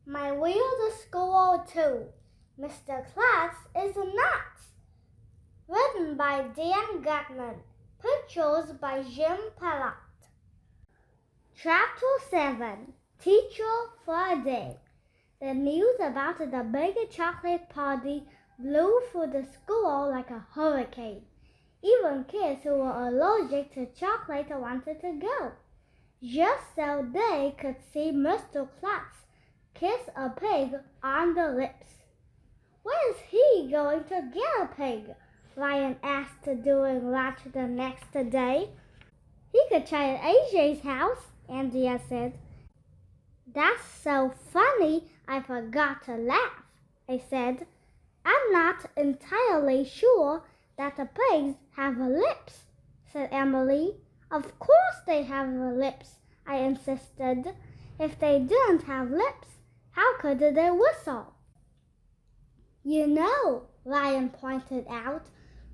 My Weird School Mr Klutz is nuts. Written by Dan Gutman. Pictures by Jim Pellat. Chapter 7. Teacher for a Day. The news about the big chocolate party blew through the school like a hurricane. Even kids who were allergic to chocolate wanted to go, just so they could see Mr. Klutz kiss a pig on the lips. Where is he going to get a pig? Ryan asked during lunch the next day. He could try at AJ's house, Andrea said. That's so funny, I forgot to laugh, I said. I'm not entirely sure that the pigs have lips, said Emily. Of course they have lips, I insisted. If they didn't have lips, how could they whistle? You know, Ryan pointed out,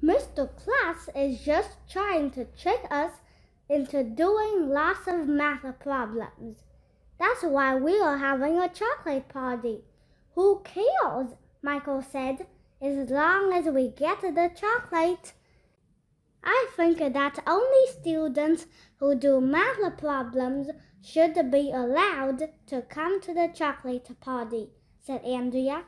Mr. Klutz is just trying to trick us into doing lots of math problems. That's why we are having a chocolate party. Who cares? Michael said, as long as we get the chocolate. I think that only students who do math problems should be allowed to come to the chocolate party, said Andrea.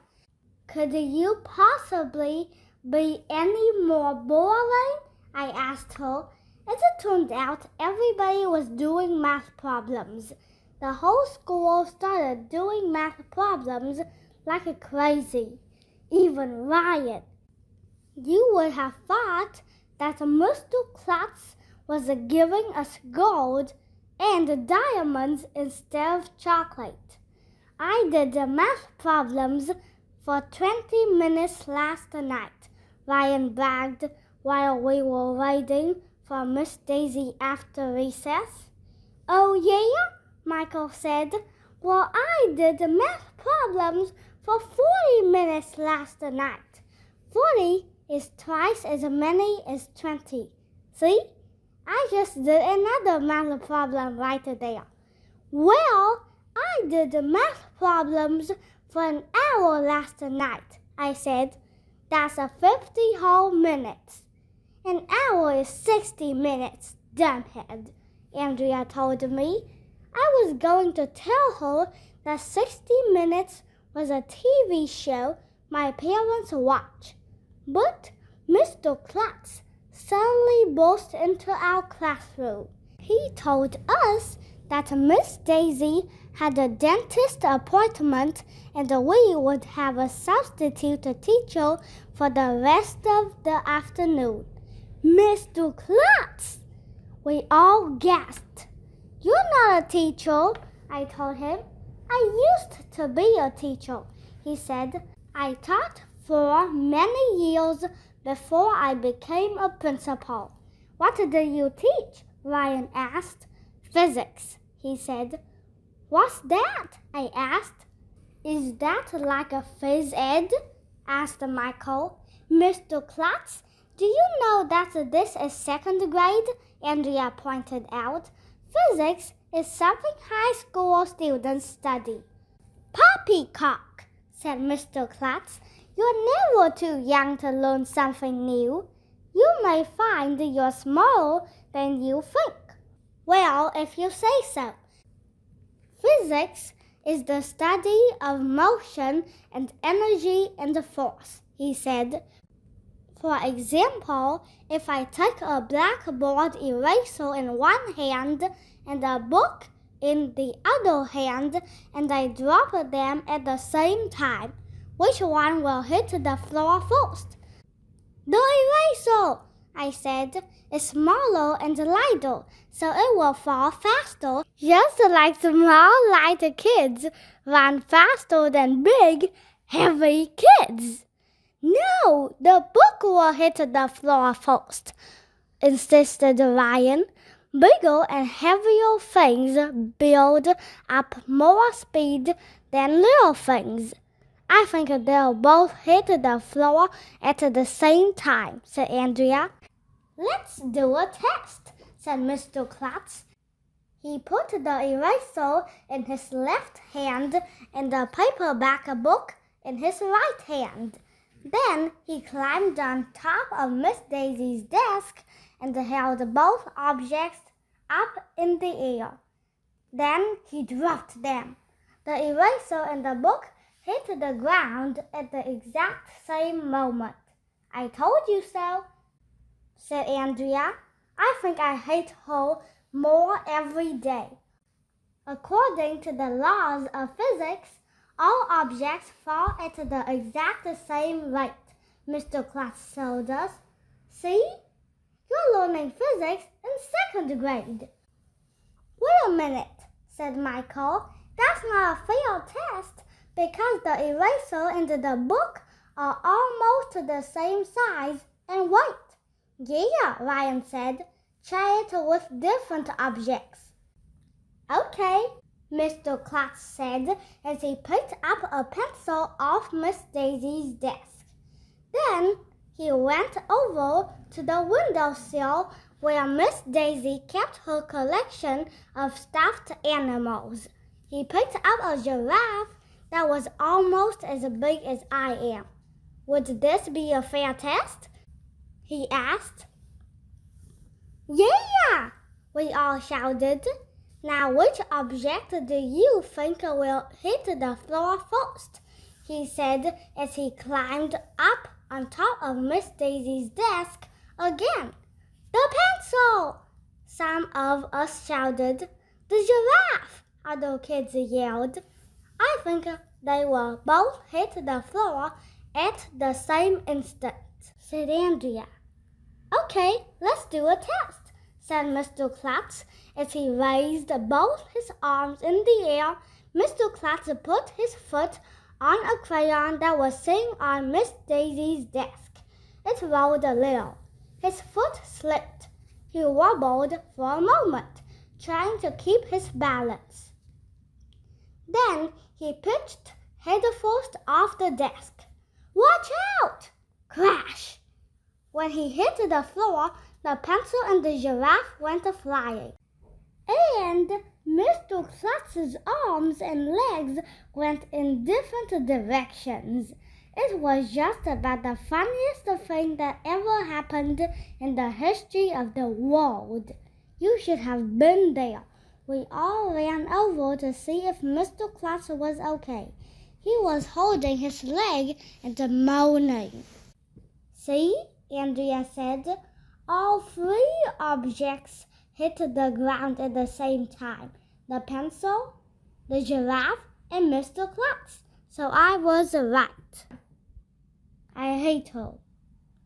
Could you possibly be any more boring? I asked her. As it turned out, everybody was doing math problems. The whole school started doing math problems like crazy. Even Ryan. You would have thought that Mr. Klutz was giving us gold and diamonds instead of chocolate. I did the math problems for 20 minutes last night, Ryan bragged while we were waiting for Miss Daisy after recess. Oh yeah? Michael said. Well, I did the math problems for 40 minutes last night. 40 is twice as many as 20. See? I just did another math problem right there. Well, I did the math problems for an hour last night, I said. That's 50 whole minutes. An hour is 60 minutes, dumbhead, Andrea told me. I was going to tell her that 60 Minutes was a TV show my parents watch. But Mr. Klutz suddenly burst into our classroom. He told us that Miss Daisy had a dentist appointment and we would have a substitute teacher for the rest of the afternoon. Mr. Klutz! We all gasped. You're not a teacher, I told him. I used to be a teacher, he said. I taught for many years before I became a principal. What do you teach? Ryan asked. Physics, he said. What's that? I asked. Is that like a phys ed? Asked Michael. Mr. Klutz, do you know that this is second grade? Andrea pointed out. Physics is something high school students study. Poppycock, said Mr. Klutz. You're never too young to learn something new. You may find you're smarter than you think. Well, if you say so. Physics is the study of motion and energy and force, he said. For example, if I take a blackboard eraser in one hand and a book in the other hand and I drop them at the same time, which one will hit the floor first? The eraser, I said, is smaller and lighter, so it will fall faster, just like small, light kids run faster than big, heavy kids. No, the book will hit the floor first, insisted Ryan. Bigger and heavier things build up more speed than little things. I think they'll both hit the floor at the same time, said Andrea. Let's do a test, said Mr. Klutz. He put the eraser in his left hand and the paperback book in his right hand. Then he climbed on top of Miss Daisy's desk and held both objects up in the air. Then he dropped them. The eraser and the book hit the ground at the exact same moment. "I told you so," said Andrea. "I think I hate her more every day." According to the laws of physics, all objects fall at the exact same rate, Mr. Klutz told us. "See? You're learning physics in 2nd grade." "Wait a minute," said Michael. "That's not a fair test because the eraser and the book are almost the same size and weight." "Yeah," Ryan said. "Try it with different objects." "Okay," Mr. Klutz said as he picked up a pencil off Miss Daisy's desk. Then he went over to the windowsill where Miss Daisy kept her collection of stuffed animals. He picked up a giraffe that was almost as big as I am. "Would this be a fair test?" he asked. "Yeah!" we all shouted. "Now which object do you think will hit the floor first?" he said as he climbed up on top of Miss Daisy's desk again. "The pencil!" some of us shouted. "The giraffe!" other kids yelled. "I think they will both hit the floor at the same instant," said Andrea. "Okay, let's do a test," said Mr. Klutz as he raised both his arms in the air. Mr. Klutz put his foot on a crayon that was sitting on Miss Daisy's desk. It rolled a little. His foot slipped. He wobbled for a moment, trying to keep his balance. Then he pitched headfirst off the desk. "Watch out!" Crash! When he hit the floor, the pencil and the giraffe went flying. And Mr. Klutz's arms and legs went in different directions. It was just about the funniest thing that ever happened in the history of the world. You should have been there. We all ran over to see if Mr. Klutz was okay. He was holding his leg and moaning. "See?" Andrea said. "All 3 objects hit the ground at the same time. The pencil, the giraffe, and Mr. Klutz. So I was right." I hate her.